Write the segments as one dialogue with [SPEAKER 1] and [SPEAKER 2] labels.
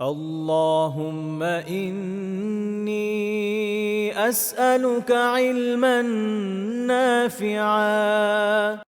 [SPEAKER 1] اللهم إني أسألك علما نافعا.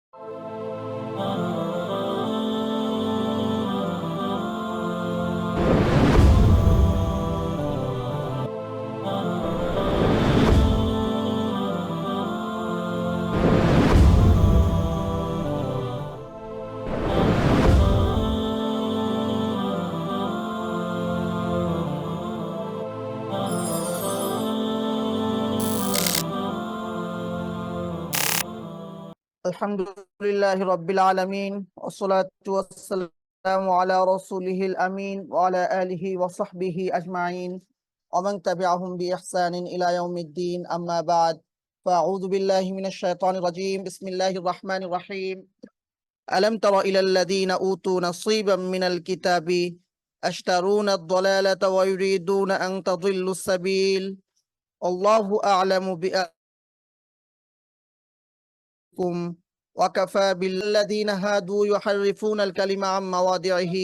[SPEAKER 2] আলহামদুলিল্লাহ রাব্বিল আলামিন ওয়াসসালাতু ওয়াসসালামু আলা রাসূলিহিল আমিন ওয়া আলা আলিহি ওয়া সাহবিহি আজমাইন ওয়া মান তাবিআহুম বিইহসানিন ইলা ইয়াউমিদ্দিন আম্মা বা'দ ফাআউযু বিল্লাহি মিনাশ শাইতানির রাজীম বিসমিল্লাহির রাহমানির রাহিম আলাম তারা ইলাল লাযীনা উতু নাসীবাম মিনাল কিতাবি আশতারুনা আদ-দালালাতা ওয়া ইউরিদুনা আন তাদিল্লুস সাবিল আল্লাহু আ'লামু বিআকুম وكفى بالذين هادوا يحرفون الكلمة عن مواضعه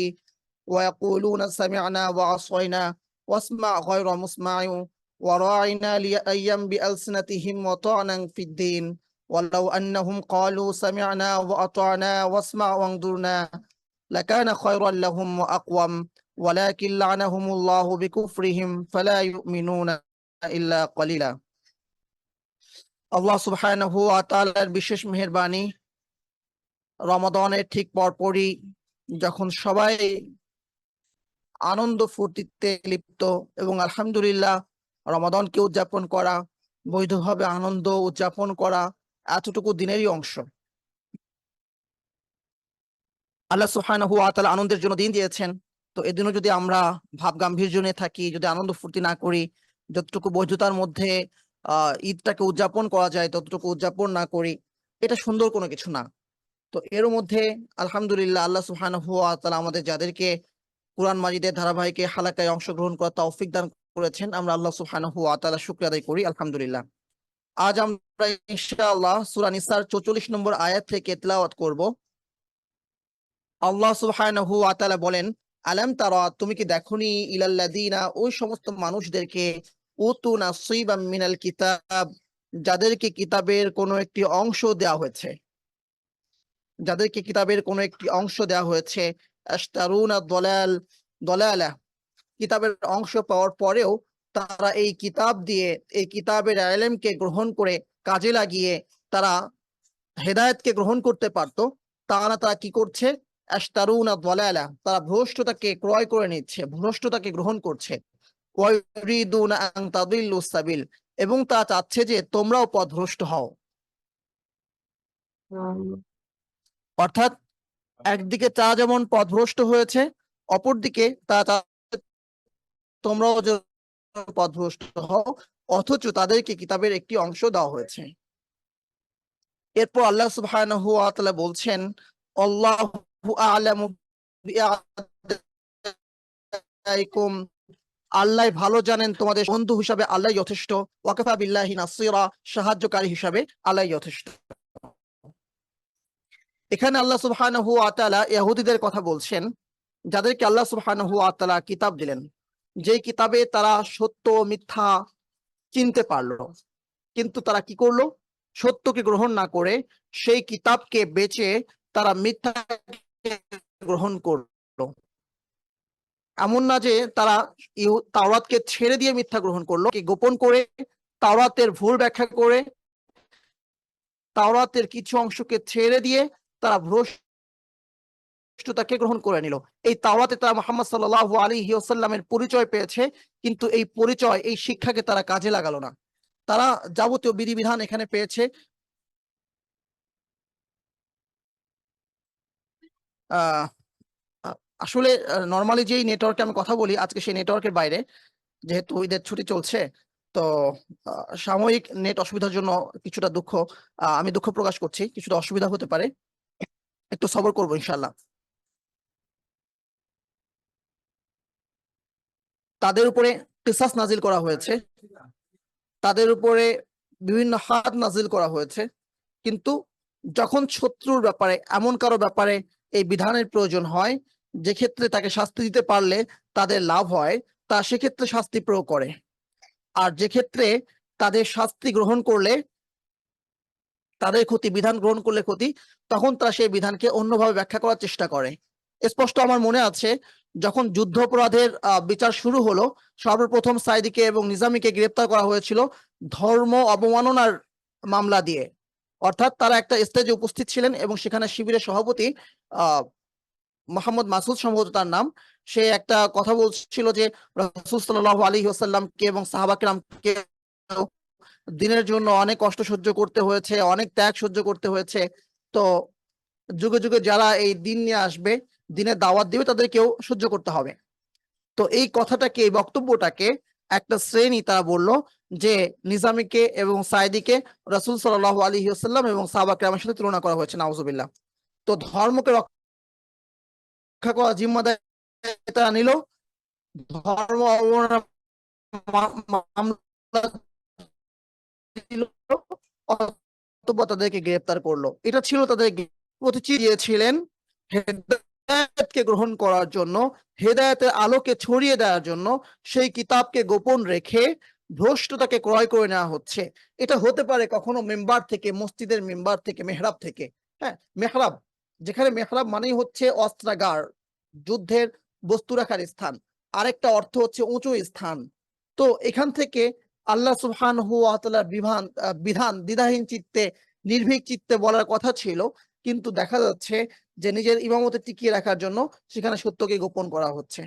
[SPEAKER 2] ويقولون سمعنا وعصينا واسمع غير مسمع وراعنا لأيا بألسنتهم وطعنا في الدين ولو أنهم قالوا سمعنا وأطعنا واسمع وانظرنا لكان خيرا لهم وأقوم ولكن لعنهم الله بكفرهم فلا يؤمنون إلا قليلا আল্লাহ সুবহানাহু ওয়া তাআলার বিশেষ মেহেরবানি, রমাদানের ঠিক পরপরই যখন সবাই আনন্দ ফুর্তিতে লিপ্ত এবং আলহামদুলিল্লাহ রমাদানকে উদযাপন করা, বৈধভাবে আনন্দ উদযাপন করা এতটুকু দিনেরই অংশ। আল্লাহ সুবহানাহু ওয়া তাআলা আনন্দের জন্য দিন দিয়েছেন, তো এদিনও যদি আমরা ভাব গাম্ভীর্য নিয়ে থাকি, যদি আনন্দ ফুর্তি না করি, যতটুকু বৈধতার মধ্যে ঈদটাকে উদযাপন করা যায় ততটুকু উদযাপন না করি, এটা সুন্দর কোনো কিছু না। তো এর মধ্যে আলহামদুলিল্লাহ আল্লাহ সুবহানাহু ওয়া তাআলা আমাদের যাদেরকে কুরআন মাজিদের ধারাবাহিক হালাকায় অংশগ্রহণ করার তৌফিক দান করেছেন, আমরা আল্লাহ সুবহানাহু ওয়া তাআলা শুকরিয়া আদায় করি আলহামদুলিল্লাহ। আজ আমরা ইনশাআল্লাহ সূরা নিসার 44 নম্বর আয়াত থেকে তেলাওয়াত করব। আল্লাহ সুবহানাহু ওয়া তাআলা বলেন, আলাম তারা, তুমি কি দেখোনি, ইলাল্লাযীনা, ওই সমস্ত মানুষদেরকে, উতু নাসীবাম মিনাল কিতাব, যাদেরকে কিতাবের কোনো একটি অংশ দেওয়া হয়েছে, যাদেরকে কিতাবের কোনো একটি অংশ দেওয়া হয়েছে, আশতারুনা দলালা, কিতাবের অংশ পাওয়ার পরেও তারা এই কিতাব দিয়ে, এই কিতাবের ইলমকে গ্রহণ করে কাজে লাগিয়ে তারা হেদায়েতকে গ্রহণ করতে পারতো, তারা কি করছে? আশতারুনা দলালা, তারা ভ্রষ্টতাকে ক্রয় করে নিচ্ছে, ভ্রষ্টতাকে গ্রহণ করছে। ওয়া ইউরিদুনা আন তাদিল্লুস সাবিল, এবং তা চাচ্ছে যে তোমরাও পথভ্রষ্ট হও। অর্থাৎ একদিকে তা যেমন পথভ্রষ্ট হয়েছে, অপরদিকে তা তোমরাও পথভ্রষ্ট হও, অথচ তাদেরকে কিতাবের একটি অংশ দেওয়া হয়েছে। এরপর আল্লাহ সুবহানাহু ওয়া তাআলা বলছেন, আল্লাহু আ'লামু বিআদাইকুম, আল্লাহ ভালো জানেন তোমাদের বন্ধু হিসাবে আল্লাহ যথেষ্ট, ওয়া কাফা বিল্লাহি নাসীরা, সাহায্যকারী হিসাবে আল্লাহ যথেষ্ট। এখানে আল্লাহ সুবহানাহু ওয়া তাআলা ইহুদিদের কথা বলছেন, যাদেরকে আল্লাহ সুবহানাহু ওয়া তাআলা কিতাব দিলেন, যেই কিতাবে তারা সত্য মিথ্যা চিনতে পারলো, কিন্তু তারা কি করলো? সত্যকে গ্রহণ না করে সেই কিতাবকে বেচে তারা মিথ্যা গ্রহণ করলো। এমন না যে তারা তাওরাতকে ছেড়ে দিয়ে মিথ্যা গ্রহণ করলো, কি গোপন করে তাওরাতের ভুল ব্যাখ্যা করে তাওরাতের কিছু অংশকে ছেড়ে দিয়ে তারা ভ্রষ্টতাকে গ্রহণ করে নিল। এই তাওরাতে তারা মুহাম্মদ সাল্লাল্লাহু আলাইহি ওয়াসাল্লামের পরিচয় পেয়েছে, কিন্তু এই পরিচয়, এই শিক্ষাকে তারা কাজে লাগালো না। তারা যাবতীয় বিধিবিধান এখানে পেয়েছে, আহ আসলে নরমালি যেই নেটওয়ার্কে আমি কথা বলি আজকে সেই নেটওয়ার্কের বাইরে, যেহেতু ঈদের ছুটি চলছে, তো সাময়িক নেট অসুবিধার জন্য কিছুটা দুঃখ, আমি দুঃখ প্রকাশ করছি, কিছুটা অসুবিধা হতে পারে, একটু সবর করবো ইনশাআল্লাহ। তাদের উপরে কিসাস নাজিল করা হয়েছে, তাদের উপরে বিভিন্ন হাদ নাজিল করা হয়েছে, কিন্তু যখন শত্রুর ব্যাপারে, এমন কারো ব্যাপারে এই বিধানের প্রয়োজন হয়, যে ক্ষেত্রে তাকে শাস্তি দিতে পারলে তাদের লাভ হয়, তা সেক্ষেত্রে শাস্তি প্রয়োগ করে। আর যে ক্ষেত্রে তাদের শাস্তি গ্রহণ করলে তাদের ক্ষতি, বিধান গ্রহণ করলে ক্ষতি, তখন তারা সেই বিধানকে অন্যভাবে ব্যাখ্যা করার চেষ্টা করে। স্পষ্ট আমার মনে আছে, যখন যুদ্ধাপরাধের বিচার শুরু হলো, সর্বপ্রথম সাইদিকে এবং নিজামীকে গ্রেপ্তার করা হয়েছিল ধর্ম অবমাননার মামলা দিয়ে। অর্থাৎ তারা একটা স্টেজে উপস্থিত ছিলেন এবং সেখানে শিবিরের সভাপতি মোহাম্মদ মাসুদ সম্ভবত তার নাম, সে একটা কথা বলছিল যে রাসূল সাল্লাল্লাহু আলাইহি ওয়াসাল্লামকে এবং সাহাবা কিরামকে দিনের জন্য অনেক কষ্ট সহ্য করতে হয়েছে, অনেক ত্যাগ সহ্য করতে হয়েছে। তো যুগে যুগে যারা এই দিন নিয়ে আসবে, দিনের দাওয়াত দিবে, তাদেরকেও সহ্য করতে হবে। তো এই কথাটাকে, এই বক্তব্যটাকে একটা শ্রেণী তারা বলল যে নিজামীকে এবং সাইদিকে রাসূল সাল্লাল্লাহু আলাইহি ওয়াসাল্লাম এবং সাহাবা কিরামের সাথে তুলনা করা হয়েছে, নাউজুবিল্লাহ। তো ধর্মকে রক্ষা করার জিম্মাদারি তারা নিল, ধর্ম অবমাননার মামলা দিল, অথবা তাদেরকে গ্রেফতার করলো। এটা ছিল তাদের প্রতিশ্রুতি দিয়েছিলেন হেদায়েতকে গ্রহণ করার জন্য, হেদায়েতের আলোকে ছড়িয়ে দেওয়ার জন্য সেই কিতাবকে গোপন রেখে ভ্রষ্টতাকে ক্রয় করে নেওয়া হচ্ছে। এটা হতে পারে কখনো মেম্বার থেকে, মসজিদের মেম্বার থেকে, মেহরাব থেকে। হ্যাঁ, মেহরাব, যেখানে মেহরাব মানেই হচ্ছে অস্ত্রাগার, যুদ্ধের বস্তু রাখার স্থান। আরেকটা অর্থ হচ্ছে উঁচু স্থান। তো এখান থেকে আল্লাহ সুবহানাহু ওয়া তাআলার বিধান দ্বিধাহীন চিত্তে, নির্ভীক চিত্তে বলার কথা ছিল, কিন্তু দেখা যাচ্ছে যে নিজের ইমামতে টিকিয়ে রাখার জন্য সেখানে সত্যকে গোপন করা হচ্ছে।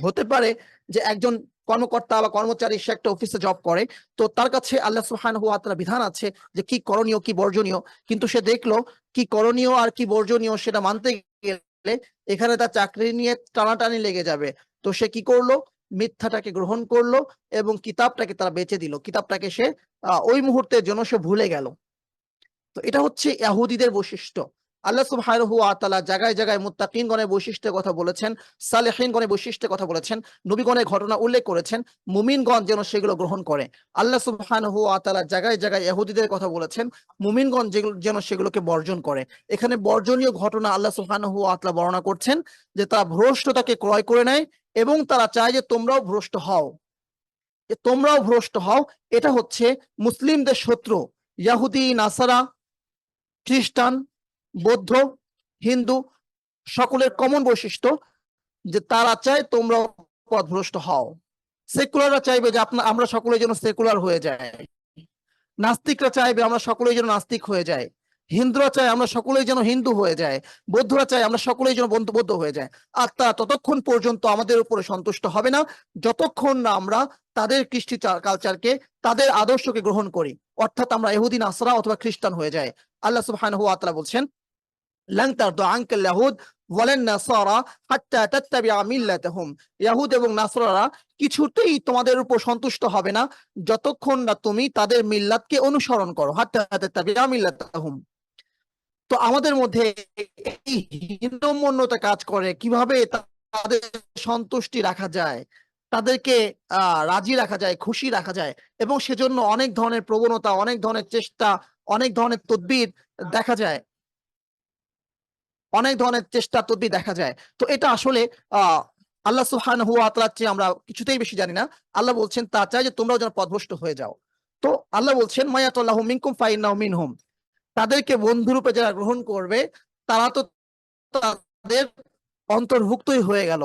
[SPEAKER 2] হতে পারে যে একজন কর্মকর্তা বা কর্মচারী, সে একটা অফিসে জব করে, তো তার কাছে আল্লাহ সুবহানাহু ওয়া তাআলা বিধান আছে যে কি করণীয় কি বর্জনীয়, কিন্তু সে দেখলো কি করণীয় আর কি বর্জনীয় সেটা মানতে গেলে এখানে তার চাকরি নিয়ে টানাটানি লেগে যাবে। তো সে কি করলো, মিথ্যাটাকে গ্রহণ করলো এবং কিতাবটাকে তারা বেচে দিল, কিতাবটাকে সে ওই মুহূর্তের জন্য সে ভুলে গেল। তো এটা হচ্ছে ইহুদিদের বৈশিষ্ট্য। আল্লাহ সুবহানাহু ওয়া তাআলা জায়গায় জায়গায় মুত্তাকিনগণের বৈশিষ্ট্যের কথা বলেছেন, সালেহিনগণের বৈশিষ্ট্যের কথা বলেছেন, নবীগণের ঘটনা উল্লেখ করেছেন, মুমিনগণ যেন সেগুলো গ্রহণ করে। আল্লাহ সুবহানাহু ওয়া তাআলা জায়গায় জায়গায় ইহুদিদের কথা বলেছেন, মুমিনগণ যেগুলো যেন সেগুলোকে বর্জন করে। এখানে বর্জনীয় ঘটনা আল্লাহ সুবহানাহু ওয়া তাআলা বর্ণনা করছেন যে তারা ভ্রষ্টতাকে ক্রয় করে নেয় এবং তারা চায় যে তোমরাও ভ্রষ্ট হও, যে তোমরাও ভ্রষ্ট হও। এটা হচ্ছে মুসলিমদের শত্রু। ইহুদি, নাসারা, খ্রিস্টান, বৌদ্ধ, হিন্দু সকলের কমন বৈশিষ্ট্য যে তারা চায় তোমরা পথভ্রষ্ট হও। সেকুলাররা চাইবে যে আমরা সকলে যেন সেকুলার হয়ে যায়, নাস্তিকরা চাইবে আমরা সকলেই যেন নাস্তিক হয়ে যায়, হিন্দুরা চায় আমরা সকলেই যেন হিন্দু হয়ে যায়, বৌদ্ধরা চায় আমরা সকলেই যেন বৌদ্ধ হয়ে যায়। আর তারা ততক্ষণ পর্যন্ত আমাদের উপরে সন্তুষ্ট হবে না যতক্ষণ না আমরা তাদের কৃষ্টি কালচারকে, তাদের আদর্শকে গ্রহণ করি, অর্থাৎ আমরা ইহুদি, নাসরা অথবা খ্রিস্টান হয়ে যায়। আল্লাহ সুবহানাহু ওয়া তাআলা বলছেন, লান তারদু আনকাল ইয়াহুদ ওয়ালান নাসারা হাত্তা তাত্তাবিআ মিল্লাতাহুম। ইহুদ এবং নাসরারা কিছুতেই তোমাদের উপর সন্তুষ্ট হবে না যতক্ষণ না তুমি তাদের মিল্লাতকে অনুসরণ করো, হাত্তা তাত্তাবিআ মিল্লাতাহুম। তো আমাদের মধ্যে এই হীনমন্যতা কাজ করে, কিভাবে তাদের সন্তুষ্টি রাখা যায়, তাদেরকে রাজি রাখা যায়, খুশি রাখা যায়, এবং সেজন্য অনেক ধরনের প্রবণতা, অনেক ধরনের চেষ্টা, অনেক ধরনের তদবির দেখা যায়, অনেক ধরনের চেষ্টা তদবির দেখা যায়। তো এটা আসলে আল্লাহ সুবহানাহু ওয়া তাআলার চেয়ে আমরা কিছুতেই বেশি জানি না। আল্লাহ বলছেন তা চাই যে তোমরাও যেন পথভ্রষ্ট হয়ে যাও। তো আল্লাহ বলছেন মায়াতুল্লাহু মিনকুম ফাইন্নাহু মিনহুম, তাদেরকে বন্ধুরূপে যারা গ্রহণ করবে তারা তো তাদের অন্তর্ভুক্তই হয়ে গেল।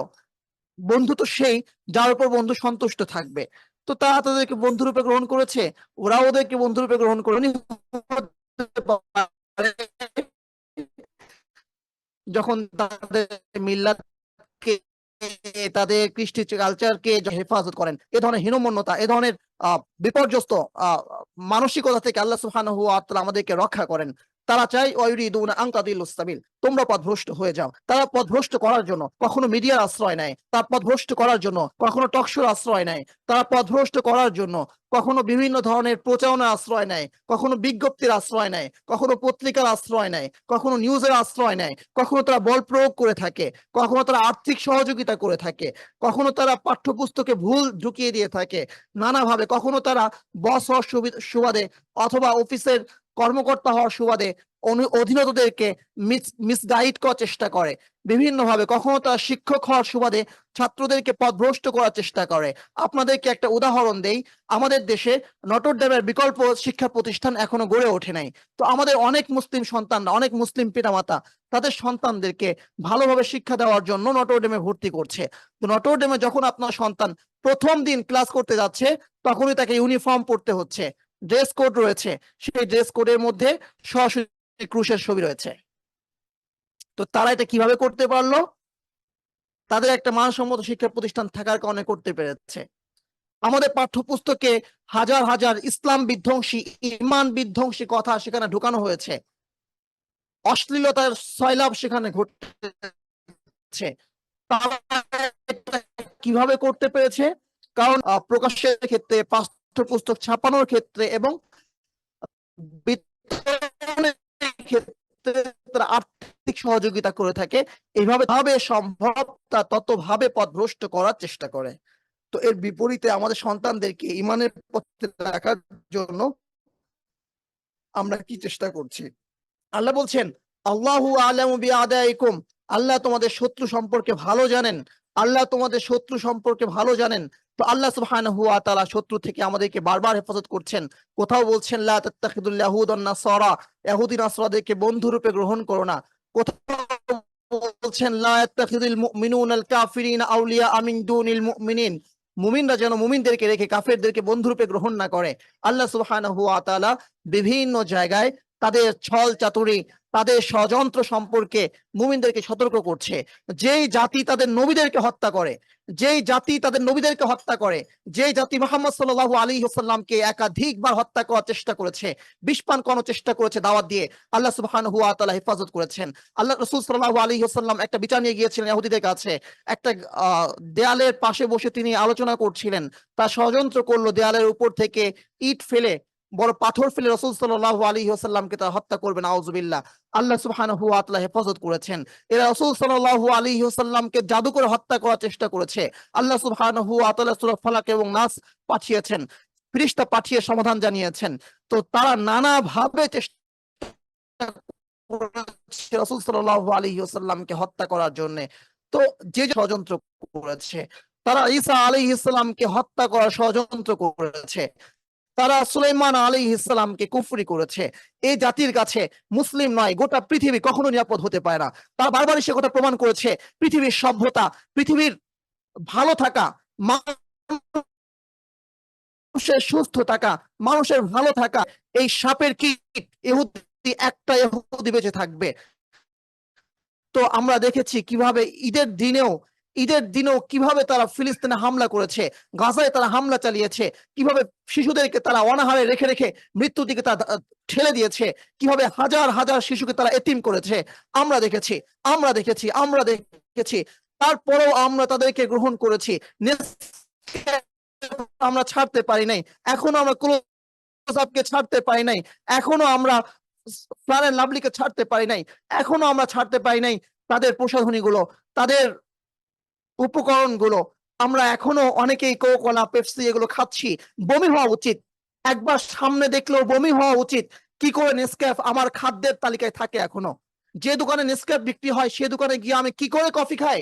[SPEAKER 2] বন্ধু তো সেই যার উপর বন্ধু সন্তুষ্ট থাকবে। তো তারা তাদেরকে বন্ধুরূপে গ্রহণ করেছে, ওরা ওদেরকে বন্ধুরূপে গ্রহণ করেনি। যখন তাদের মিল্লাতকে, তাদের কৃষ্টি কালচারকে হেফাজত করেন, এ ধরনের হীনমন্যতা, এ ধরনের বিপর্যস্ত মানসিকতা থেকে আল্লাহ সুবহানাহু ওয়া তাআলা আমাদেরকে রক্ষা করেন। তারা চাই ওয়ায়ুরিদুনা আন তাদিল্লুস সাবিল, তোমরা পথভ্রষ্ট হয়ে যাও। তারা পথভ্রষ্ট করার জন্য কখনো মিডিয়ার আশ্রয় নেয়, তারা পথভ্রষ্ট করার জন্য কখনো টকশোর আশ্রয় নেয়, তারা পথভ্রষ্ট করার জন্য কখনো বিভিন্ন ধরনের প্রচারণার আশ্রয় নেয়, কখনো বিজ্ঞপ্তির আশ্রয় নেয়, কখনো পত্রিকার আশ্রয় নেয়, কখনো নিউজের আশ্রয় নেয়, কখনো তারা বল প্রয়োগ করে থাকে, কখনো তারা আর্থিক সহযোগিতা করে থাকে, কখনো তারা পাঠ্যপুস্তকে ভুল ঢুকিয়ে দিয়ে থাকে নানাভাবে, কখনো তারা বস হওয়ার সুবাদে অথবা অফিসের কর্মকর্তা হওয়ার সুবাদে অধীনস্থদেরকে মিসগাইড করার চেষ্টা করে বিভিন্নভাবে, কখনো তারা শিক্ষক হওয়ার সুবাদে ছাত্রদেরকে পথভ্রষ্ট করার চেষ্টা করে। আপনাদেরকে একটা উদাহরণ দেই, আমাদের দেশে নটর ডেমের বিকল্প শিক্ষা প্রতিষ্ঠান এখনো গড়ে ওঠে নাই। তো আমাদের অনেক মুসলিম সন্তানরা, অনেক মুসলিম পিতামাতা তাদের সন্তানদেরকে ভালোভাবে শিক্ষা দেওয়ার জন্য নটর ডেমে ভর্তি করছে। তো নটর ডেমে যখন আপনার সন্তান প্রথম দিন ক্লাস করতে যাচ্ছে, তখনই তাকে ইউনিফর্ম পড়তে হচ্ছে, ড্রেস কোড রয়েছে, সেই ড্রেস কোডের মধ্যে সরাসরি ক্রুশের ছবি রয়েছে। তো তারা এটা কিভাবে করতে পারলো? তাদের একটা মানসম্মত শিক্ষা প্রতিষ্ঠান থাকার কারণে করতে পেরেছে। আমাদের পাঠ্যপুস্তকে হাজার হাজার ইসলাম বিধ্বংসী, ইমান বিধ্বংসী কথা সেখানে ঢুকানো হয়েছে, অশ্লীলতার সয়লাব সেখানে ঘটছে। কিভাবে করতে পেরেছে? কারণ প্রকাশের ক্ষেত্রে, পাঠ্যপুস্তক ছাপানোর ক্ষেত্রে এবং বিতরণের ক্ষেত্রে তারা আর্থিক সহযোগিতা করে থাকে। এইভাবে সম্ভব তা ততভাবে পথভ্রষ্ট করার চেষ্টা করে। তো এর বিপরীতে আমাদের সন্তানদেরকে ইমানের পথে রাখার জন্য আমরা কি চেষ্টা করছি? আল্লাহ বলছেন, আল্লাহু আ'লামু বিআদাইকুম, আল্লাহ তোমাদের শত্রু সম্পর্কে ভালো জানেন, আল্লাহ তোমাদের শত্রু সম্পর্কে ভালো জানেন। তো আল্লাহ সুবহানাহু ওয়া তাআলা শত্রু থেকে আমাদেরকে বারবার হেফাজত করছেন। কোথাও বলছেন লা তাত্তাখিদুল ইয়াহুদ ওয়ান নাসারা, ইহুদি নাসরাদেরকে বন্ধু রূপে গ্রহণ করো না। কোথাও বলছেন লা ইয়াত্তাখিদুল মুমিনুনাল কাফিরিনা আউলিয়া মিন দুনিল মুমিনিন, মুমিনরা যেন মুমিনদেরকে রেখে কাফেরদেরকে বন্ধুরূপে গ্রহণ না করে। আল্লাহ সুবহানাহু ওয়া তাআলা বিভিন্ন জায়গায় তাদের ছল চাতুরি, তাদের ষড়যন্ত্র সম্পর্কে মুমিনদেরকে সতর্ক করছে। যেই জাতি তাদের নবীদেরকে হত্যা করে, যেই জাতি তাদের নবীদেরকে হত্যা করে, যেই জাতি মুহাম্মদ সাল্লাল্লাহু আলাইহি ওয়াসাল্লামকে একাধিকবার হত্যা করার চেষ্টা করেছে, বিষপান করার চেষ্টা করেছে দাওয়াত দিয়ে, আল্লাহ সুবহানাহু ওয়া তাআলা হেফাজত করেছেন। আল্লাহ রাসূল সাল্লাল্লাহু আলাইহি ওয়াসাল্লাম একটা বিচার নিয়ে গিয়েছিলেন ইহুদিদের কাছে। একটা দেয়ালের পাশে বসে তিনি আলোচনা করছিলেন, তার ষড়যন্ত্র করলো, দেয়ালের উপর থেকে ইট ফেলে, বড় পাথর ফেলে রাসূল সাল্লাল্লাহু আলাইহি ওয়াসাল্লামকে তারা হত্যা করবে, নাউযুবিল্লাহ। আল্লাহ সুবহানাহু ওয়া তাআলা হেফাজত করেছেন। এরা রাসূল সাল্লাল্লাহু আলাইহি ওয়াসাল্লামকে জাদু করে হত্যা করার চেষ্টা করেছে। আল্লাহ সুবহানাহু ওয়া তাআলা সূরা ফালাক এবং নাস পাঠিয়েছেন, ফেরেশতা পাঠিয়ে সমাধান জানিয়েছেন। তো তারা নানাভাবে চেষ্টা করেছে রাসূল সাল্লাল্লাহু আলাইহি ওয়াসাল্লামকে হত্যা করার জন্য। তো যে ষড়যন্ত্র করেছে, তারা ঈসা আলাইহিস সালামকে হত্যা করার ষড়যন্ত্র করেছে, তারা সুলাইমান আলাইহিস সালামকে কুফরি করেছে। এই জাতির কাছে মুসলিম নয়, গোটা পৃথিবী কখনো নিরাপদ হতে পারে না। তারা বারবারই সে কথা প্রমাণ করেছে। পৃথিবীর সভ্যতা, পৃথিবীর ভালো থাকা, মানুষের সুস্থ থাকা, মানুষের ভালো থাকা, এই সাপের কীট, ইহুদি একটা ইহুদি বেঁচে থাকবে। তো আমরা দেখেছি কিভাবে ঈদের দিনেও কিভাবে তারা ফিলিস্তিনে হামলা করেছে, গাজায় তারা হামলা চালিয়েছে, কিভাবে শিশুদেরকে তারা অনাহারে রেখে রেখে মৃত্যুর দিকে তারা ঠেলে দিয়েছে, কিভাবে হাজার হাজার শিশুকে তারা এতিম করেছে। আমরা দেখেছি। তারপরেও আমরা তাদেরকে গ্রহণ করেছি, আমরা ছাড়তে পারি নাই, এখনো আমরা ক্লোজ আপকে ছাড়তে পারি নাই, এখনো আমরা ফেয়ার এন্ড লাভলিকে ছাড়তে পারি নাই, এখনো আমরা ছাড়তে পারি নাই তাদের প্রসাধনীগুলো, তাদের উপকরণগুলো। আমরা এখনো অনেকেই কোকা-কোলা, পেপসি এগুলো খাচ্ছি। বমি হওয়া উচিত, একবার সামনে দেখলেও বমি হওয়া উচিত। কি করে নেসক্যাফ আমার খাদ্যের তালিকায় থাকে এখনো? যে দোকানে নেসক্যাফ বিক্রি হয় সে দোকানে গিয়ে আমি কি করে কফি খাই?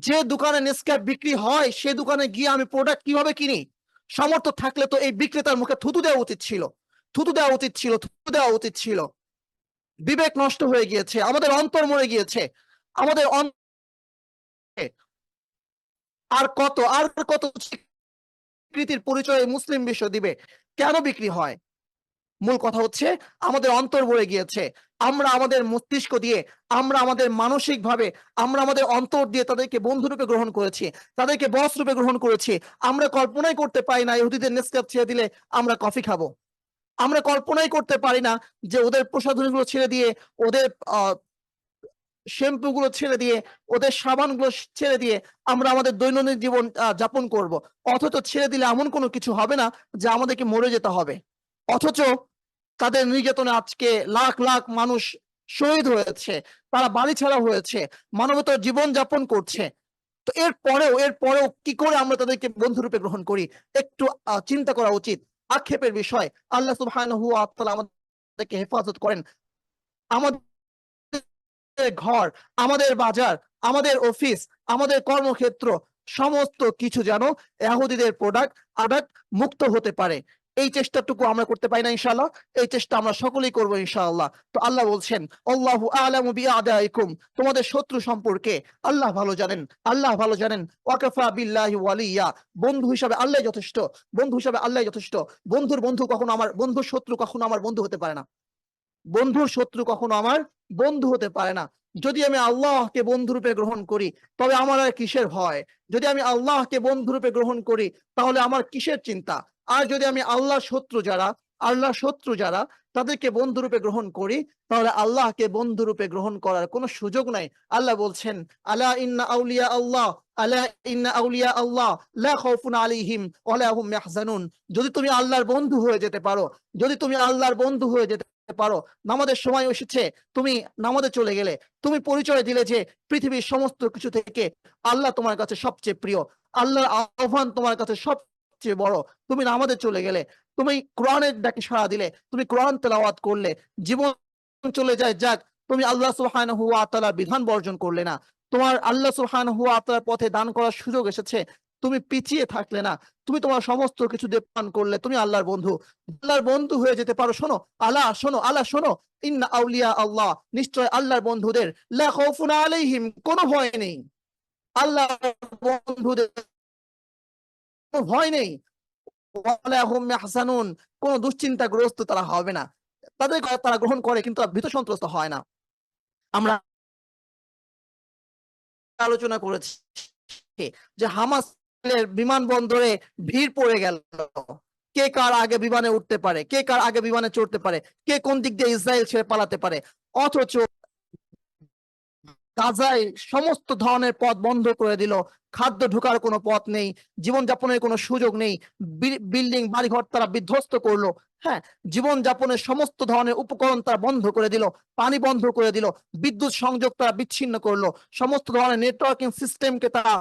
[SPEAKER 2] যে দোকানে নেসক্যাফ বিক্রি হয় সে দোকানে গিয়ে আমি প্রোডাক্ট কিভাবে কিনি? সামর্থ্য থাকলে তো এই বিক্রেতার মুখে থুতু দেওয়া উচিত ছিল। বিবেক নষ্ট হয়ে গিয়েছে, আমাদের অন্তর মরে গিয়েছে, আমাদের আর কত স্বীকৃতির পরিচয় মুসলিম বিশ্ব দিবে? কেন বিক্রি হয়? মূল কথা হচ্ছে আমাদের অন্তর ভরে গিয়েছে। আমরা আমাদের মস্তিষ্ক দিয়ে, আমরা আমাদের মানসিক ভাবে, আমরা আমাদের অন্তর দিয়ে তাদেরকে বন্ধুরূপে গ্রহণ করেছি, তাদেরকে বস রূপে গ্রহণ করেছি। আমরা কল্পনাই করতে পারি না ইহুদিদের নেসক্যাফ ছেড়ে দিলে আমরা কফি খাবো। আমরা কল্পনাই করতে পারি না যে ওদের প্রসাধনীগুলো ছেড়ে দিয়ে, ওদের শ্যাম্পু গুলো ছেড়ে দিয়ে, ওদের সাবান গুলো ছেড়ে দিয়ে আমরা আমাদের দৈনন্দিন জীবন যাপন করব। অথচ ছেড়ে দিলে এমন কোনো কিছু হবে না যে আমাদেরকে মরে যেতে হবে। অথচ তাদের নির্যাতনে আজকে লাখ লাখ মানুষ শহীদ হয়েছে, তারা বাড়ি ছাড়া হয়েছে, মানবতার জীবন যাপন করছে। তো এরপরেও কি করে আমরা তাদেরকে বন্ধুরূপে গ্রহণ করি? একটু চিন্তা করা উচিত। আক্ষেপের বিষয়। আল্লাহ সুবহানাহু ওয়া তাআলা আমাদেরকে হেফাজত করেন। আমাদের ঘর, আমাদের বাজার, আমাদের অফিস, আমাদের কর্মক্ষেত্র সমস্ত কিছু যেন ইহুদিদের প্রোডাক্ট মুক্ত হতে পারে। এই চেষ্টাটুকু আমরা করতে পারি না ইনশাআল্লাহ? এই চেষ্টা আমরা সকলেই করবো ইনশাআল্লাহ। তো আল্লাহ বলছেন, আল্লাহু আ'লামু বিআদাইকুম, তোমাদের শত্রু সম্পর্কে আল্লাহ ভালো জানেন। আল্লাহ ভালো জানেন। ওয়াকাফা বিল্লাহি ওয়ালিয়া, বন্ধু হিসাবে আল্লাহ যথেষ্ট। বন্ধু হিসাবে আল্লাহ যথেষ্ট। বন্ধুর শত্রু কখনো আমার বন্ধু হতে পারে না। বন্ধুর শত্রু কখনো আমার বন্ধু হতে পারে না। যদি আমি আল্লাহকে বন্ধুরূপে গ্রহণ করি, তবে আমার আর কিসের ভয়? যদি আমি আল্লাহকে বন্ধুরূপে গ্রহণ করি, তাহলে আমার কিসের চিন্তা? আর যদি আমি আল্লাহ শত্রু যারা তাদেরকে বন্ধুরূপে গ্রহণ করি, তাহলে আল্লাহকে বন্ধুরূপে গ্রহণ করার কোনো সুযোগ নাই। আল্লাহ বলছেন, আলা ইন্না আউলিয়া আল্লাহ লা খাউফুন আলাইহিম ওয়া লা হুম ইয়াহজানুন। যদি তুমি আল্লাহর বন্ধু হয়ে যেতে পারো, যদি তুমি আল্লাহর বন্ধু হয়ে যেতে পারো, নামাজের সময় এসেছে, তুমি নামাজে চলে গেলে, তুমি পরিচয় দিলে যে পৃথিবীর সমস্ত কিছু থেকে আল্লাহ তোমার কাছে সবচেয়ে প্রিয়, আল্লাহর আহ্বান তোমার কাছে সবচেয়ে বড়, তুমি নামাজে চলে গেলে, তুমি কোরআনের ডাকে সাড়া দিলে, তুমি কোরআন তেলাওয়াত করলে, জীবন চলে যায় যাক, তুমি আল্লাহ সুবহানাহু ওয়া তাআলার বিধান বর্জন করলে না, তোমার আল্লাহ সুবহানাহু ওয়া তাআলার পথে দান করার সুযোগ এসেছে, তুমি পিছিয়ে থাকলে না, তুমি তোমার সমস্ত কিছু দেপান করলে, তুমি আল্লাহর বন্ধু হয়ে যেতে পারো। আল্লাহ শোনো, ইন্না আউলিয়া আল্লাহ, নিশ্চয় আল্লাহর বন্ধুদের লা খাউফুন আলাইহিম, কোনো ভয় নেই। আল্লাহর বন্ধুদের কোনো ভয় নেই, ওয়ালা হুম ইয়াহজানুন, কোনো দুশ্চিন্তাগ্রস্ত তারা হবে না। তাদের তারা গ্রহণ করে, কিন্তু তারা ভীত সন্ত্রস্ত হয় না। আমরা আলোচনা করেছি যে হামাসের বিমানবন্দরে ভিড় পড়ে গেল, কে কার আগে বিমানে উঠতে পারে, কে কার আগে বিমানে চড়তে পারে, কে কোন দিক দিয়ে ইসরায়েল ছেড়ে পালাতে পারে। অথচ গাজায় সমস্ত ধরনের পথ বন্ধ করে দিল, খাদ্য ঢোকার কোনো পথ নেই, জীবনযাপনের কোনো সুযোগ নেই, বিল্ডিং বাড়িঘর তারা বিধ্বস্ত করলো। হ্যাঁ, জীবনযাপনের সমস্ত ধরনের উপকরণ তারা বন্ধ করে দিল, পানি বন্ধ করে দিল, বিদ্যুৎ সংযোগ তারা বিচ্ছিন্ন করলো, সমস্ত ধরনের নেটওয়ার্কিং সিস্টেমকে তারা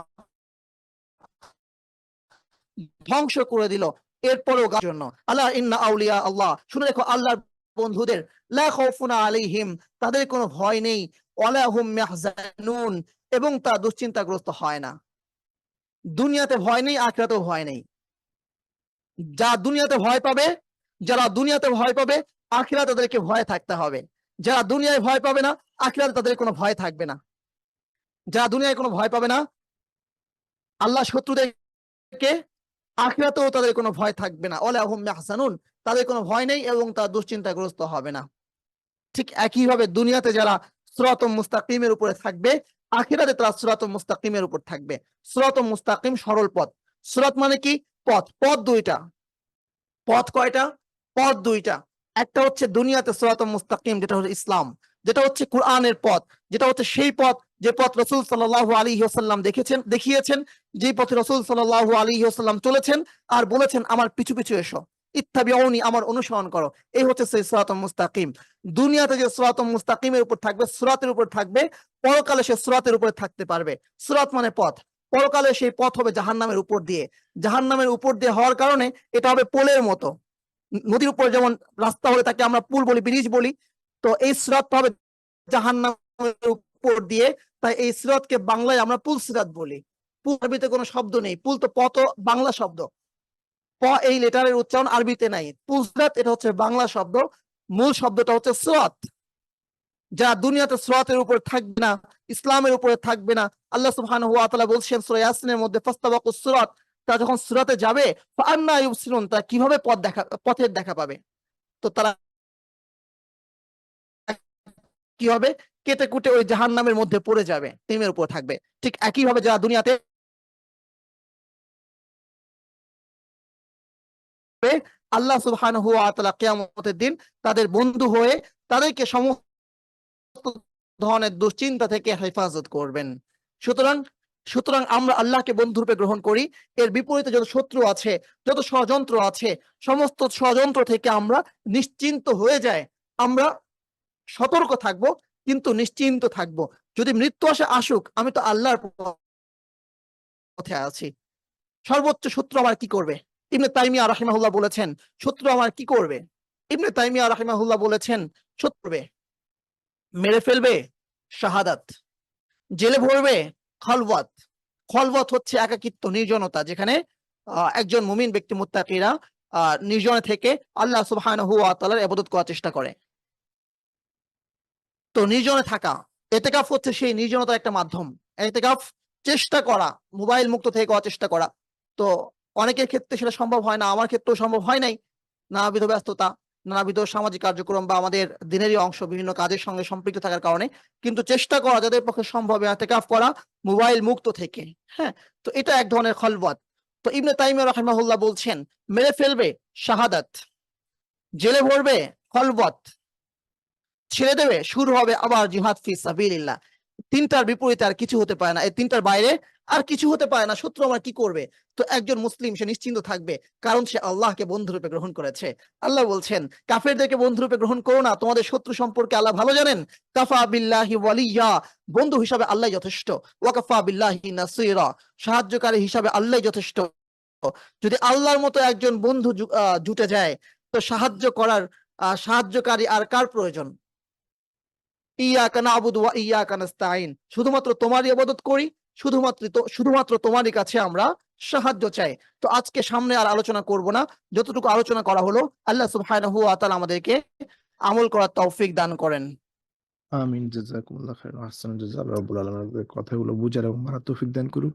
[SPEAKER 2] ধ্বংস করে দিল। এরপরেও জন্য আল্লাহ ইন্না আউলিয়া আল্লাহ, শুনে দেখো আল্লাহর বন্ধুদের লা খাউফুন আলাইহিম, তাদের কোনো ভয় নেই, ওয়ালা হুম ইয়াহজানুন, এবং তারা দুশ্চিন্তাগ্রস্ত হয় না। দুনিয়াতে ভয় নেই, আখিরাতেও ভয় নেই। যারা দুনিয়াতে ভয় পাবে, আখিরাতে তাদেরকে ভয় থাকতে হবে। যারা দুনিয়ায় ভয় পাবে না, আখিরাতে তাদের কোনো ভয় থাকবে না। যারা দুনিয়ায় কোনো ভয় পাবে না আল্লাহ শত্রুদেরকে, আখিরাতেও তাদের কোনো ভয় থাকবে না। ওয়ালা হুম ইয়াহজানুন, তাদের কোনো ভয় নেই এবং তারা দুশ্চিন্তাগ্রস্ত হবে না। ঠিক একইভাবে দুনিয়াতে যারা সিরাতুল মুস্তাকিমের উপরে থাকবে, আখিরাতে তারা সিরাতুল মুস্তাকিমের উপর থাকবে। সিরাতুল মুস্তাকিম সরল পথ। সিরাত মানে কি? পথ দুইটা। পথ কয়টা? পথ দুইটা। একটা হচ্ছে দুনিয়াতে সিরাতুল মুস্তাকিম, যেটা হচ্ছে ইসলাম, যেটা হচ্ছে কোরআনের পথ, যেটা হচ্ছে সেই পথ যে পথ রাসূল সাল্লাল্লাহু আলাইহি ওয়াসাল্লাম দেখিয়েছেন, যে পথে রাসূল সাল্লাল্লাহু আলাইহি ওয়াসাল্লাম চলেছেন আর বলেছেন আমার পিছু পিছু এসো, ইত্তাবিউনি, আমার অনুসরণ করো। এই হচ্ছে সেই সিরাতুল মুস্তাকিম। দুনিয়াতে যে সিরাতুল মুস্তাকিমের উপর থাকবে, সিরাতের উপর থাকবে, পরকালে সে সিরাতের উপরে থাকতে পারবে। সিরাত মানে পথ। পরকালে সেই পথ হবে জাহান্নামের উপর দিয়ে। জাহান্নামের উপর দিয়ে হওয়ার কারণে এটা হবে পোলের মতো। নদীর উপর যেমন রাস্তা হলে তাকে আমরা পুল বলি, ব্রিজ বলি, তো এই সিরাত হবে জাহান্নামের উপর দিয়ে। তাই এই সিরাতকে বাংলায় আমরা পুল সিরাত বলি। পুল আরবিতে কোনো শব্দ নেই, পুল তো পথ বাংলা শব্দ, এই লেটারের উচ্চারণ আরবিতে নাই। পুল সিরাত এটা হচ্ছে বাংলা শব্দ, মূল শব্দটা হচ্ছে সিরাত। যারা দুনিয়াতে সিরাতের উপর থাকবে না, ইসলামের উপরে থাকবে না, আল্লাহ সুবহানাহু ওয়া তাআলা বলছেন সূরা ইয়াসিনের মধ্যে, ফাস্তাবাকুস সিরাত, তারা যখন সিরাতে যাবে, ফাআন্না ইউবসিরুন, তারা কিভাবে পথের দেখা পাবে? তো তারা কি হবে? কেটে কুটে ওই জাহান্নামের মধ্যে পড়ে যাবে, তিমের উপর থাকবে। ঠিক একইভাবে যারা দুনিয়াতে আল্লাহ সুবহানাহু ওয়া তাআলা কিয়ামতের দিন তাদের বন্ধু হয়ে তাদেরকে সমস্ত ধরনের দুশ্চিন্তা থেকে হেফাজত করবেন। সুতরাং সুতরাং আমরা আল্লাহকে বন্ধুরূপে গ্রহণ করি। এর বিপরীতে যত শত্রু আছে, যত ষড়যন্ত্র আছে, সমস্ত ষড়যন্ত্র থেকে আমরা নিশ্চিন্ত হয়ে যায়। আমরা সতর্ক থাকব, কিন্তু নিশ্চিন্ত থাকব। যদি মৃত্যু আসুক, আমি তো আল্লাহর পথে আছি। সর্বোচ্চ শত্রু আমার কি করবে? ইবনে তাইমিয়া রাহিমাহুল্লাহ বলেছেন শত্রু আমার কি করবে? ইবনে তাইমিয়া রাহিমাহুল্লাহ বলেছেন শত্রু করবে, মেরে ফেলবে, শাহাদাত, জেলে ভরবে, খলওয়াত। খলওয়াত হচ্ছে একাকিত্ব, নির্জনতা, যেখানে একজন মুমিন ব্যক্তি মুত্তাকিরা নির্জনে থেকে আল্লাহ সুবহানাহু ওয়া তাআলার ইবাদত করার চেষ্টা করে। তো নির্জনে থাকা, এতেকাফ হচ্ছে সেই নির্জনতার একটা মাধ্যম। এতেকাফ চেষ্টা করা, মোবাইল মুক্ত থেকে করার চেষ্টা করা। তো অনেকের ক্ষেত্রে সেটা সম্ভব হয় না, আমার ক্ষেত্রেও সম্ভব হয় নাই। নানাবিধ ব্যস্ততা, নানাবিধ সামাজিক কার্যক্রম বা আমাদের দিনেরই অংশ বিভিন্ন কাজের সঙ্গে সম্পৃক্ত থাকার কারণে, কিন্তু চেষ্টা করা যাদের পক্ষে সম্ভব এতেকাফ করা মোবাইল মুক্ত থেকে। হ্যাঁ, তো এটা এক ধরনের খলওয়াত। তো ইবনে তাইমিয়া রাহিমাহুল্লাহ বলছেন মেরে ফেলবে, শাহাদাত, জেলে ভরবে, খলওয়াত, ছেড়ে দেবে, শুরু হবে আবার জিহাদ ফি সাবিলিল্লাহ। তিনটার বিপরীতে আর কিছু হতে পারে না, এই তিনটার বাইরে আর কিছু হতে পারে না। শত্রু আমার কি করবে? তো একজন মুসলিম সে নিশ্চিন্ত থাকবে, কারণ সে আল্লাহকে বন্ধুরূপে গ্রহণ করেছে। আল্লাহ বলছেন কাফেরদেরকে বন্ধুরূপে গ্রহণ করো না, তোমাদের শত্রু সম্পর্কে আল্লাহ ভালো জানেন। কাফা বিল্লাহি ওয়ালিয়া, বন্ধু হিসাবে আল্লাহ যথেষ্ট। ওয়াকাফা বিল্লাহি নাসিরা, সাহায্যকারী হিসাবে আল্লাহ যথেষ্ট। যদি আল্লাহর মতো একজন বন্ধু জুটে যায়, তো সাহায্য করার সাহায্যকারী আর কার প্রয়োজন? ইয়াকা নাবুদু ওয়া ইয়াকা নাস্তাইন, শুধুমাত্র তোমারই ইবাদত করি, শুধুমাত্র তোমারই কাছে আমরা সাহায্য চাই। তো আজকে সামনে আর আলোচনা করব না, যতটুকু আলোচনা করা হলো আল্লাহ সুবহানাহু ওয়া তাআলা আমাদেরকে আমল করার তৌফিক দান করেন।
[SPEAKER 3] আমিন। জাযাকুমুল্লাহ খাইর। আহসানুল জাযা। আল্লাহ রাব্বুল আলামিন আপনাদের কথাগুলো বুঝার এবং মানার তৌফিক দান করুক।